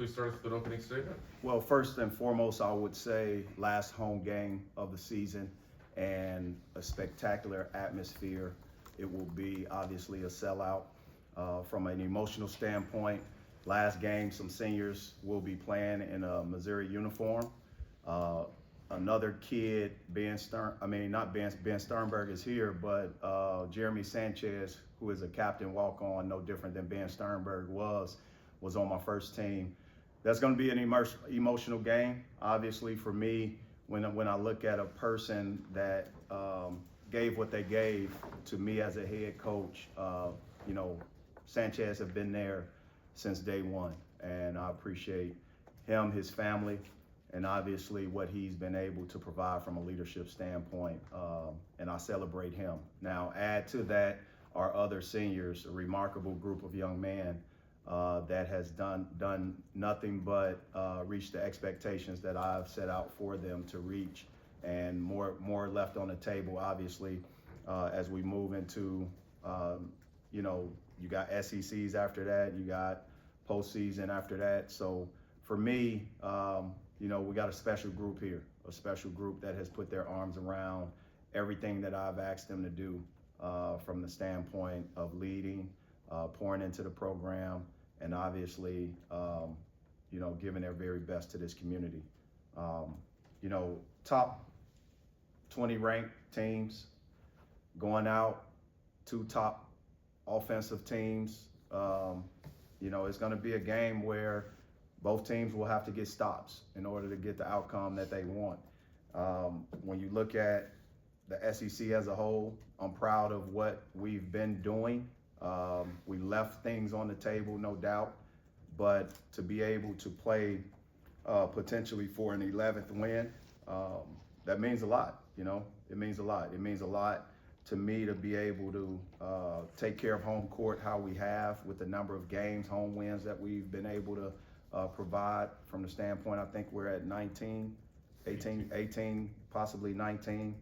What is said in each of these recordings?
please start us with an opening statement. Well, first and foremost, I would say last home game of the season and a spectacular atmosphere. It will be obviously a sellout. From an emotional standpoint, last game, some seniors will be playing in a Missouri uniform. Another kid, Ben Sternberg is here, but Jeremy Sanchez, who is a captain walk-on, no different than Ben Sternberg was on my first team. That's going to be an emotional game. Obviously, for me, when I look at a person that gave what they gave to me as a head coach, Sanchez have been there since day one, and I appreciate him, his family, and obviously what he's been able to provide from a leadership standpoint, and I celebrate him. Now, add to that our other seniors, a remarkable group of young men that has done nothing but reach the expectations that I've set out for them to reach, and more left on the table, obviously, as we move into, you got SECs after that, you got postseason after that. So for me, we got a special group here, a special group that has put their arms around everything that I've asked them to do from the standpoint of leading, pouring into the program, and obviously, giving their very best to this community. Top 20 ranked teams going out, 2 top offensive teams. It's going to be a game where both teams will have to get stops in order to get the outcome that they want. When you look at the SEC as a whole, I'm proud of what we've been doing. We left things on the table, no doubt, but to be able to play potentially for an 11th win, that means a lot. It means a lot. It means a lot to me to be able to take care of home court how we have with the number of games, home wins that we've been able to provide. From the standpoint, I think we're at 18, possibly 19.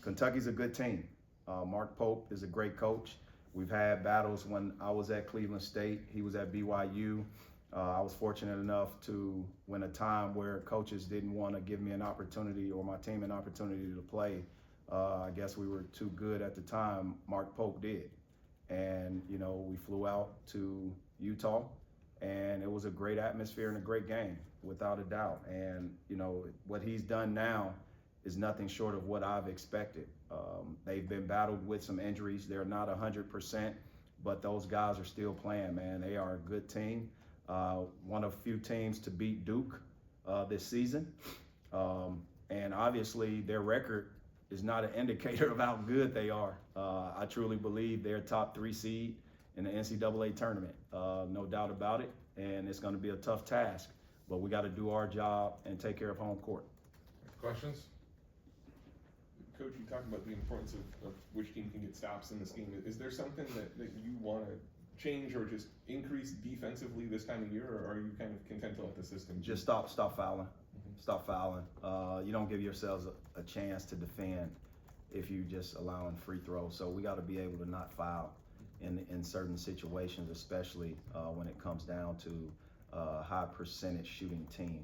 Kentucky's a good team. Mark Pope is a great coach. We've had battles when I was at Cleveland State. He was at BYU. I was fortunate enough to win a time where coaches didn't want to give me an opportunity or my team an opportunity to play. I guess we were too good at the time. Mark Pope did. And, we flew out to Utah, and it was a great atmosphere and a great game, without a doubt. And, what he's done now is nothing short of what I've expected. They've been battled with some injuries. They're not 100%, but those guys are still playing, man. They are a good team. One of few teams to beat Duke this season. And obviously their record is not an indicator of how good they are. I truly believe they're a top 3 seed in the NCAA tournament, no doubt about it. And it's going to be a tough task, but we got to do our job and take care of home court. Questions? Coach, you talked about the importance of which team can get stops in this game. Is there something that you want to change or just increase defensively this time of year, or are you kind of content to let the system just stop fouling? Stop fouling. You don't give yourselves a chance to defend if you just allowing free throws. So we got to be able to not foul in certain situations, especially when it comes down to a high percentage shooting team.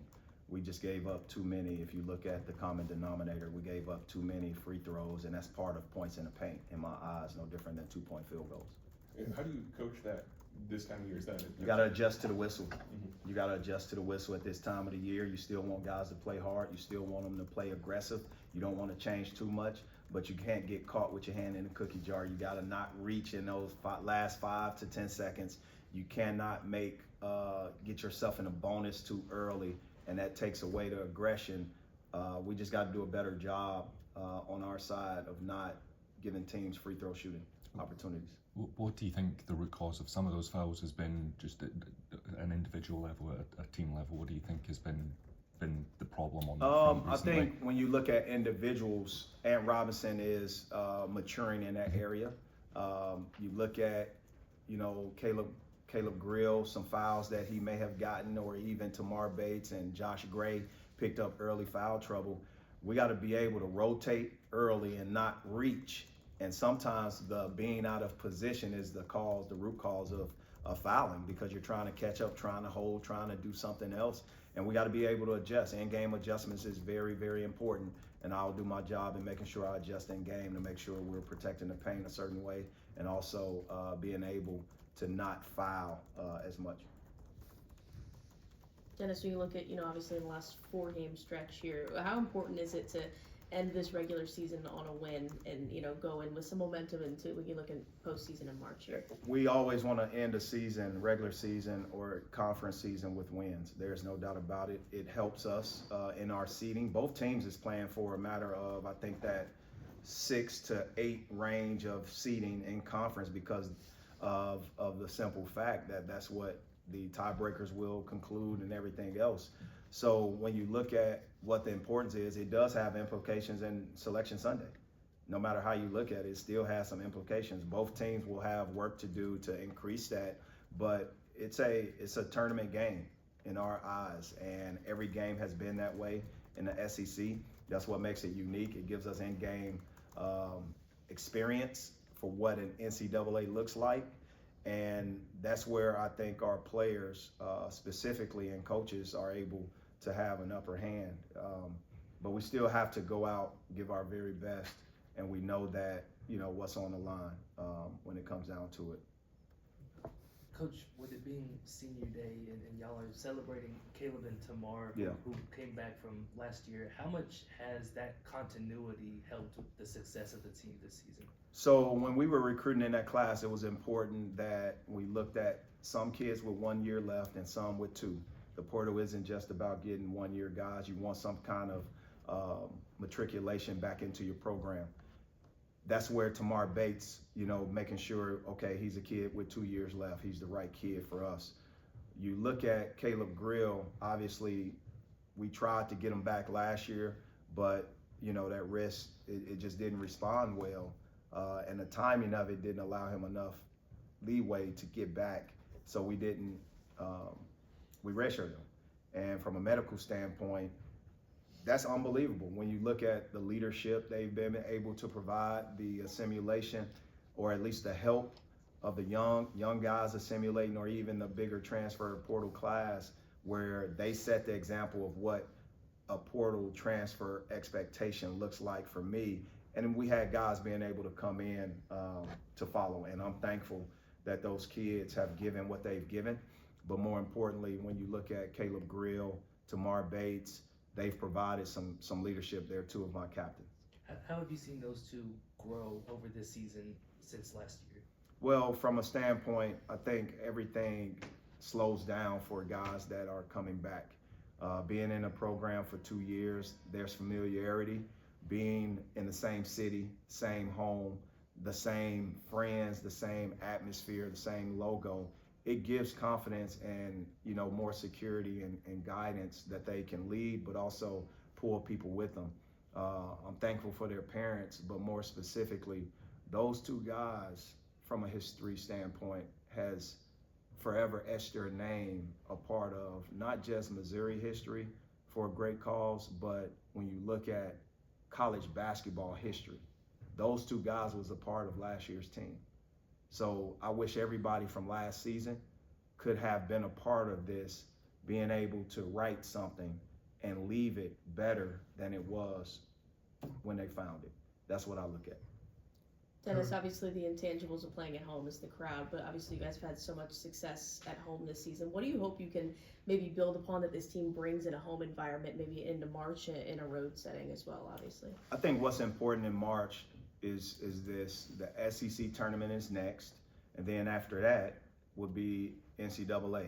We just gave up too many. If you look at the common denominator, we gave up too many free throws, and that's part of points in the paint in my eyes, no different than 2-point field goals. And how do you coach that this time of year? Is that you got to adjust to the whistle. You got to adjust to the whistle at this time of the year. You still want guys to play hard. You still want them to play aggressive. You don't want to change too much, but you can't get caught with your hand in the cookie jar. You got to not reach in those last 5 to 10 seconds. You cannot get yourself in a bonus too early, and that takes away the aggression. We just got to do a better job on our side of not giving teams free throw shooting opportunities. What do you think the root cause of some of those fouls has been? Just at an individual level, at a team level, what do you think has been the problem on that front recently? I think when you look at individuals, Ant Robinson is maturing in that area. You look at, Caleb Grill, some fouls that he may have gotten, or even Tamar Bates and Josh Gray picked up early foul trouble. We got to be able to rotate early and not reach. And sometimes the being out of position is the root cause fouling because you're trying to catch up, trying to hold, trying to do something else. And we got to be able to adjust. In-game adjustments is very, very important. And I'll do my job in making sure I adjust in game to make sure we're protecting the paint a certain way and also being able to not foul as much. Dennis, when you look at, obviously in the last 4-game stretch here, how important is it to end this regular season on a win and, go in with some momentum into, we can look at postseason in March here? We always want to end a season, regular season or conference season with wins. There's no doubt about it. It helps us in our seeding. Both teams is playing for a matter of, I think, that 6 to 8 range of seeding in conference because of the simple fact that that's what the tiebreakers will conclude and everything else. So when you look at what the importance is, it does have implications in Selection Sunday. No matter how you look at it, it still has some implications. Both teams will have work to do to increase that, but it's a tournament game in our eyes, and every game has been that way in the SEC. That's what makes it unique. It gives us in-game experience for what an NCAA looks like. And that's where I think our players, specifically and coaches, are able to have an upper hand. But we still have to go out, give our very best, and we know that, what's on the line when it comes down to it. Coach, with it being senior day and y'all are celebrating Caleb and Tamar, Yeah. who came back from last year, how much has that continuity helped with the success of the team this season? So when we were recruiting in that class, it was important that we looked at some kids with 1 year left and some with 2. The portal isn't just about getting 1-year guys. You want some kind of matriculation back into your program. That's where Tamar Bates, making sure, okay, he's a kid with 2 years left. He's the right kid for us. You look at Caleb Grill, obviously we tried to get him back last year, but, that wrist, it just didn't respond well. And the timing of it didn't allow him enough leeway to get back. So we didn't, we redshirted him. And from a medical standpoint, that's unbelievable. When you look at the leadership they've been able to provide, the simulation, or at least the help of the young guys assimilating, or even the bigger transfer portal class, where they set the example of what a portal transfer expectation looks like for me. And we had guys being able to come in to follow. And I'm thankful that those kids have given what they've given. But more importantly, when you look at Caleb Grill, Tamar Bates, they've provided some leadership there, 2 of my captains. How have you seen those two grow over this season since last year? Well, from a standpoint, I think everything slows down for guys that are coming back. Being in a program for 2 years, there's familiarity. Being in the same city, same home, the same friends, the same atmosphere, the same logo, it gives confidence and, more security and guidance that they can lead, but also pull people with them. I'm thankful for their parents, but more specifically, those 2 guys, from a history standpoint, has forever etched their name a part of not just Missouri history for a great cause, but when you look at college basketball history, those 2 guys was a part of last year's team. So I wish everybody from last season could have been a part of this, being able to write something and leave it better than it was when they found it. That's what I look at. Dennis, obviously the intangibles of playing at home is the crowd, but obviously you guys have had so much success at home this season. What do you hope you can maybe build upon that this team brings in a home environment, maybe into March in a road setting as well, obviously? I think what's important in March is this: the SEC tournament is next, and then after that would be NCAA.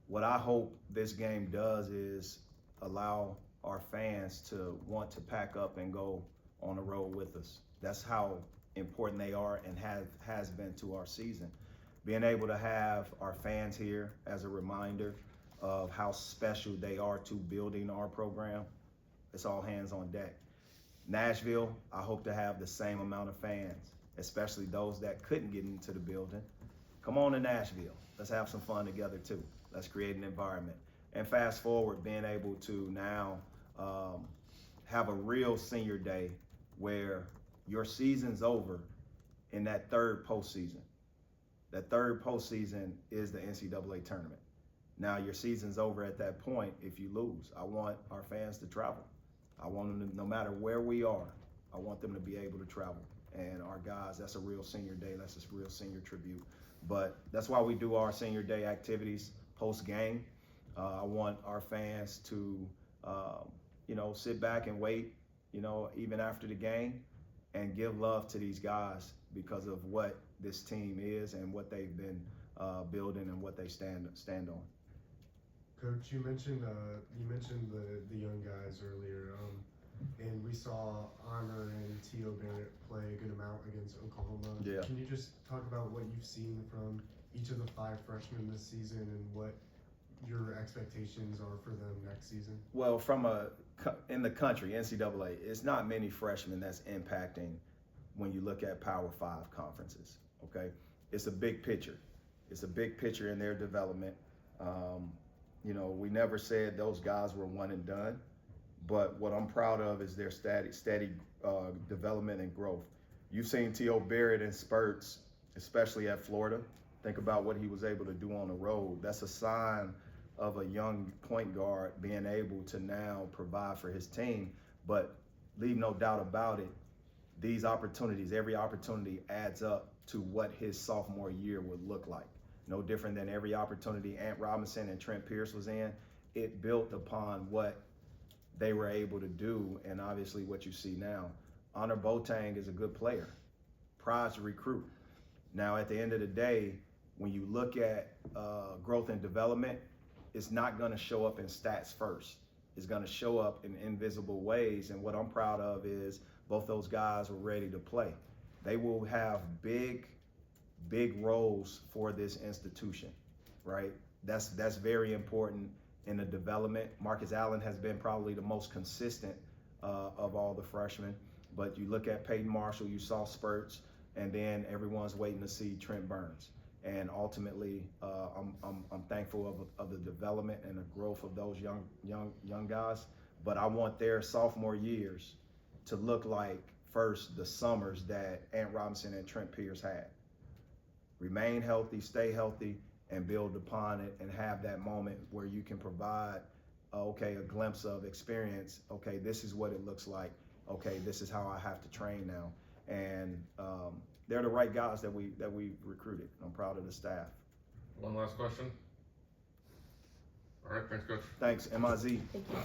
What I hope this game does is allow our fans to want to pack up and go on the road with us. That's how important they are and has been to our season. Being able to have our fans here as a reminder of how special they are to building our program, it's all hands on deck. Nashville, I hope to have the same amount of fans, especially those that couldn't get into the building. Come on to Nashville. Let's have some fun together too. Let's create an environment. And fast forward, being able to now have a real senior day where your season's over in that 3rd postseason. That third postseason is the NCAA tournament. Now your season's over at that point if you lose. I want our fans to travel. I want them to, no matter where we are, I want them to be able to travel. And our guys, that's a real senior day. That's a real senior tribute. But that's why we do our senior day activities post-game. I want our fans to, sit back and wait, even after the game, and give love to these guys because of what this team is and what they've been building and what they stand on. Coach, you mentioned the young guys earlier, and we saw Honor and T.O. Barrett play a good amount against Oklahoma. Yeah. Can you just talk about what you've seen from each of the 5 freshmen this season and what your expectations are for them next season? Well, in the country, NCAA, it's not many freshmen that's impacting when you look at Power 5 conferences, okay? It's a big picture. It's a big picture in their development. We never said those guys were one and done, but what I'm proud of is their steady development and growth. You've seen T.O. Barrett in spurts, especially at Florida. Think about what he was able to do on the road. That's a sign of a young point guard being able to now provide for his team. But leave no doubt about it, these opportunities, every opportunity adds up to what his sophomore year would look like. No different than every opportunity Ant Robinson and Trent Pierce was in. It built upon what they were able to do, and obviously what you see now. Honor Boateng is a good player, prized to recruit. Now, at the end of the day, when you look at growth and development, it's not going to show up in stats first. It's going to show up in invisible ways, and what I'm proud of is both those guys were ready to play. They will have big roles for this institution, right? That's very important in the development. Marcus Allen has been probably the most consistent of all the freshmen, but you look at Peyton Marshall, you saw spurts, and then everyone's waiting to see Trent Burns. And ultimately, I'm thankful of the development and the growth of those young guys. But I want their sophomore years to look like first the summers that Ant Robinson and Trent Pierce had. Remain healthy, stay healthy, and build upon it, and have that moment where you can provide, a glimpse of experience. Okay, this is what it looks like. Okay, this is how I have to train now. And they're the right guys that we recruited. I'm proud of the staff. One last question. All right, thanks, Coach. Thanks, MIZ. Thank you.